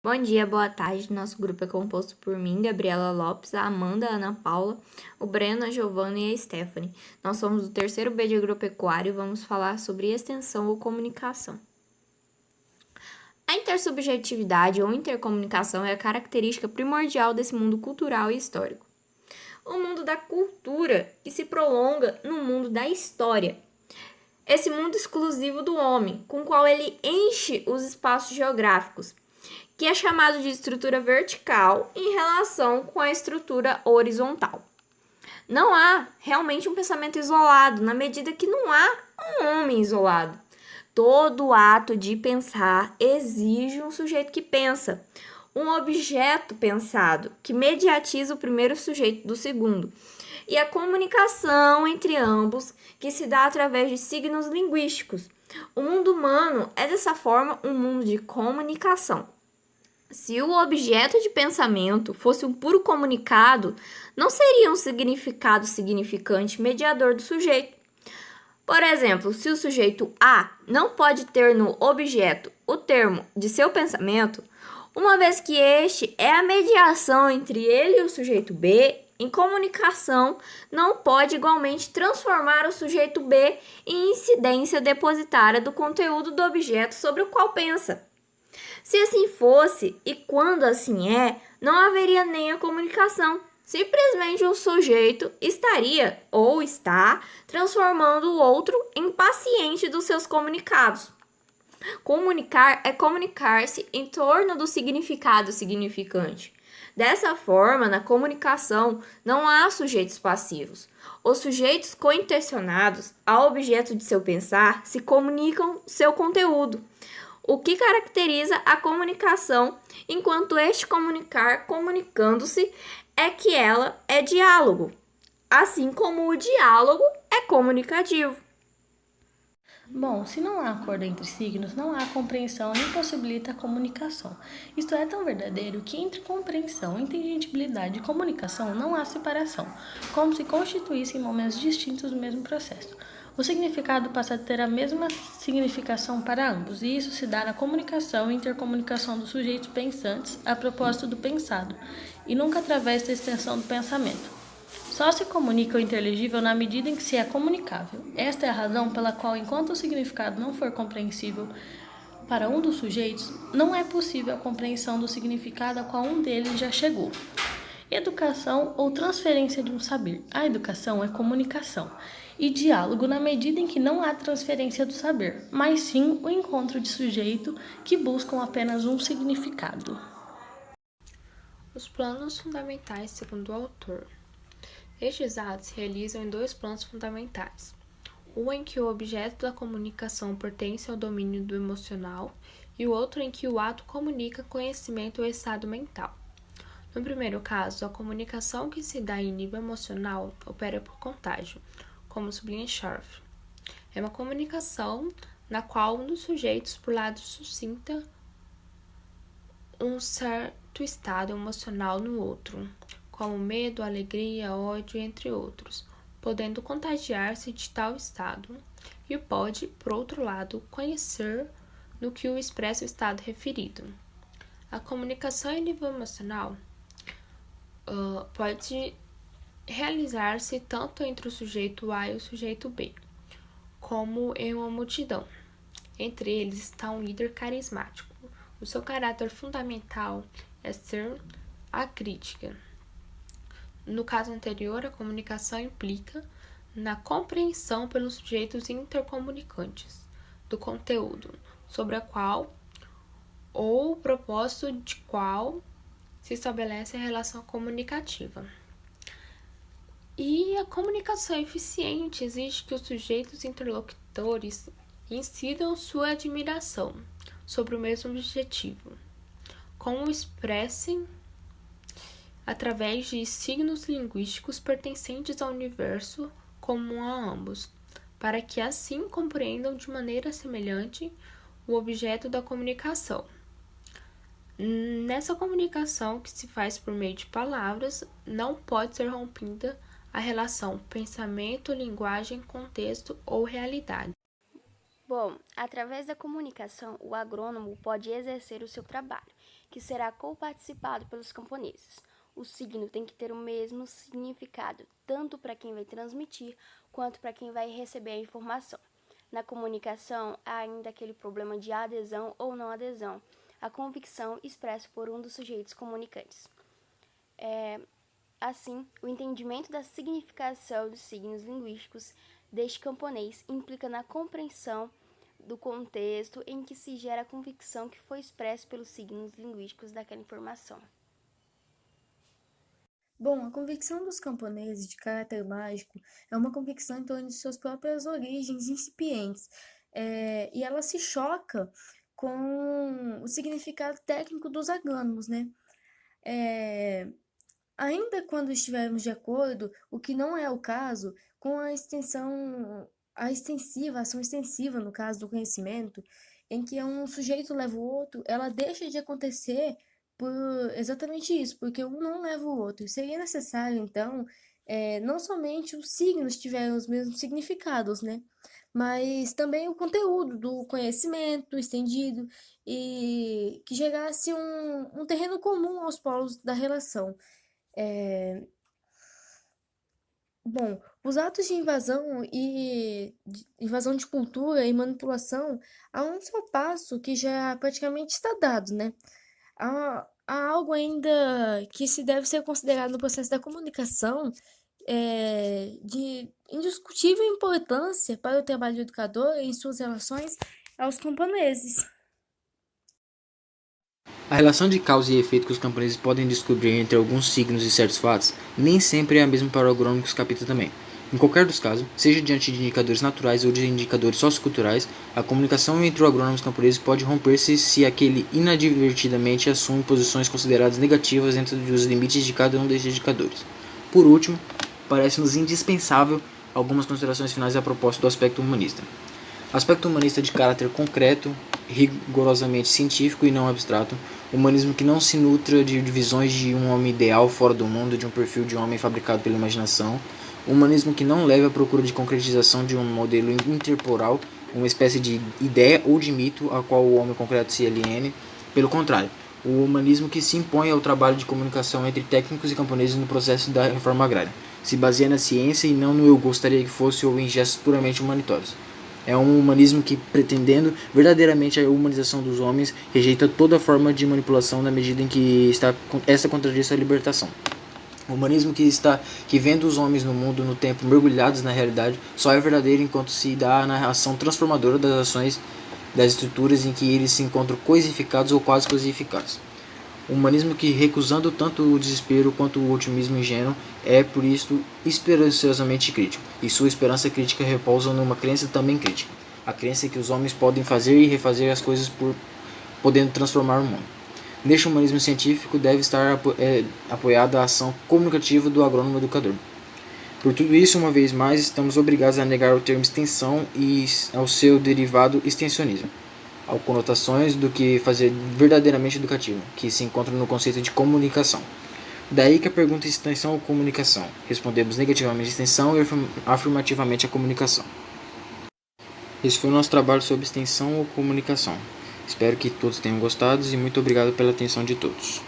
Bom dia, boa tarde. Nosso grupo é composto por mim, Gabriela Lopes, a Amanda, a Ana Paula, o Breno, a Giovana e a Stephanie. Nós somos do terceiro B de agropecuário e vamos falar sobre extensão ou comunicação. A intersubjetividade ou intercomunicação é a característica primordial desse mundo cultural e histórico. O mundo da cultura que se prolonga no mundo da história. Esse mundo exclusivo do homem, com o qual ele enche os espaços geográficos, que é chamado de estrutura vertical em relação com a estrutura horizontal. Não há realmente um pensamento isolado, na medida que não há um homem isolado. Todo ato de pensar exige um sujeito que pensa, um objeto pensado, que mediatiza o primeiro sujeito do segundo, e a comunicação entre ambos, que se dá através de signos linguísticos. O mundo humano é, dessa forma, um mundo de comunicação. Se o objeto de pensamento fosse um puro comunicado, não seria um significado significante mediador do sujeito. Por exemplo, se o sujeito A não pode ter no objeto o termo de seu pensamento, uma vez que este é a mediação entre ele e o sujeito B, em comunicação, não pode igualmente transformar o sujeito B em incidência depositária do conteúdo do objeto sobre o qual pensa. Se assim fosse, e quando assim é, não haveria nem a comunicação. Simplesmente o sujeito estaria ou está transformando o outro em paciente dos seus comunicados. Comunicar é comunicar-se em torno do significado significante. Dessa forma, na comunicação, não há sujeitos passivos. Os sujeitos cointencionados ao objeto de seu pensar se comunicam seu conteúdo, o que caracteriza a comunicação, enquanto este comunicar, comunicando-se, é que ela é diálogo, assim como o diálogo é comunicativo. Bom, se não há acordo entre signos, não há compreensão nem possibilita a comunicação. Isto é tão verdadeiro que entre compreensão, inteligibilidade e comunicação não há separação, como se constituíssem momentos distintos do mesmo processo. O significado passa a ter a mesma significação para ambos, e isso se dá na comunicação e intercomunicação dos sujeitos pensantes a propósito do pensado, e nunca através da extensão do pensamento. Só se comunica o inteligível na medida em que se é comunicável. Esta é a razão pela qual, enquanto o significado não for compreensível para um dos sujeitos, não é possível a compreensão do significado a qual um deles já chegou. Educação ou transferência de um saber. A educação é comunicação e diálogo na medida em que não há transferência do saber, mas sim o encontro de sujeito que buscam apenas um significado. Os planos fundamentais, segundo o autor. Estes atos se realizam em dois planos fundamentais. Um em que o objeto da comunicação pertence ao domínio do emocional e o outro em que o ato comunica conhecimento ou estado mental. No primeiro caso, a comunicação que se dá em nível emocional opera por contágio, como sublinha Scharf. É uma comunicação na qual um dos sujeitos, por lado, suscita um certo estado emocional no outro, como medo, alegria, ódio, entre outros, podendo contagiar-se de tal estado, e pode, por outro lado, conhecer no que o expressa o estado referido. A comunicação em nível emocional pode realizar-se tanto entre o sujeito A e o sujeito B, como em uma multidão. Entre eles está um líder carismático. O seu caráter fundamental é ser a crítica. No caso anterior, a comunicação implica na compreensão pelos sujeitos intercomunicantes do conteúdo, sobre a qual ou o propósito de qual se estabelece a relação comunicativa. E a comunicação eficiente exige que os sujeitos interlocutores incidam sua admiração sobre o mesmo objetivo, como expressem através de signos linguísticos pertencentes ao universo comum a ambos, para que assim compreendam de maneira semelhante o objeto da comunicação. Nessa comunicação, que se faz por meio de palavras, não pode ser rompida a relação pensamento, linguagem, contexto ou realidade. Bom, através da comunicação, o agrônomo pode exercer o seu trabalho, que será coparticipado pelos camponeses. O signo tem que ter o mesmo significado, tanto para quem vai transmitir, quanto para quem vai receber a informação. Na comunicação, há ainda aquele problema de adesão ou não adesão, a convicção expressa por um dos sujeitos comunicantes. Assim, o entendimento da significação dos signos linguísticos deste camponês implica na compreensão do contexto em que se gera a convicção que foi expressa pelos signos linguísticos daquela informação. Bom, a convicção dos camponeses de caráter mágico é uma convicção em torno de suas próprias origens incipientes, e ela se choca com o significado técnico dos agrônomos, né? Ainda quando estivermos de acordo, o que não é o caso, com a ação extensiva, no caso do conhecimento, em que um sujeito leva o outro, ela deixa de acontecer por exatamente isso, porque um não leva o outro. Seria necessário, então, não somente os signos tiverem os mesmos significados, né? Mas também o conteúdo do conhecimento estendido e que gerasse um terreno comum aos polos da relação. Bom, os atos de invasão de cultura e manipulação há um só passo que já praticamente está dado, né? Há algo ainda que se deve ser considerado no processo da comunicação, de indiscutível importância para o trabalho do educador em suas relações aos camponeses. A relação de causa e efeito que os camponeses podem descobrir entre alguns signos e certos fatos nem sempre é a mesma para o agrônomo que os capta também. Em qualquer dos casos, seja diante de indicadores naturais ou de indicadores socioculturais, a comunicação entre o agrônomo e os camponeses pode romper-se se aquele inadvertidamente assume posições consideradas negativas dentro dos limites de cada um desses indicadores. Por último, parece-nos indispensável algumas considerações finais a propósito do aspecto humanista. Aspecto humanista de caráter concreto, rigorosamente científico e não abstrato, humanismo que não se nutra de visões de um homem ideal fora do mundo, de um perfil de homem fabricado pela imaginação, humanismo que não leve à procura de concretização de um modelo interporal, uma espécie de ideia ou de mito a qual o homem concreto se aliene. Pelo contrário, o humanismo que se impõe ao trabalho de comunicação entre técnicos e camponeses no processo da reforma agrária, se baseia na ciência e não no eu gostaria que fosse ou em gestos puramente humanitários. É um humanismo que, pretendendo verdadeiramente a humanização dos homens, rejeita toda forma de manipulação na medida em que esta contradiz a libertação. O humanismo que vendo os homens no mundo no tempo mergulhados na realidade só é verdadeiro enquanto se dá na ação transformadora das ações das estruturas em que eles se encontram coisificados ou quase coisificados. O humanismo que, recusando tanto o desespero quanto o otimismo ingênuo, é, por isso, esperançosamente crítico, e sua esperança crítica repousa numa crença também crítica, a crença que os homens podem fazer e refazer as coisas podendo transformar o mundo. Neste humanismo científico deve estar apoiada a ação comunicativa do agrônomo educador. Por tudo isso, uma vez mais, estamos obrigados a negar o termo extensão e ao seu derivado extensionismo, ao conotações do que fazer verdadeiramente educativo, que se encontra no conceito de comunicação. Daí que a pergunta extensão ou comunicação. Respondemos negativamente a extensão e afirmativamente a comunicação. Esse foi o nosso trabalho sobre extensão ou comunicação. Espero que todos tenham gostado e muito obrigado pela atenção de todos.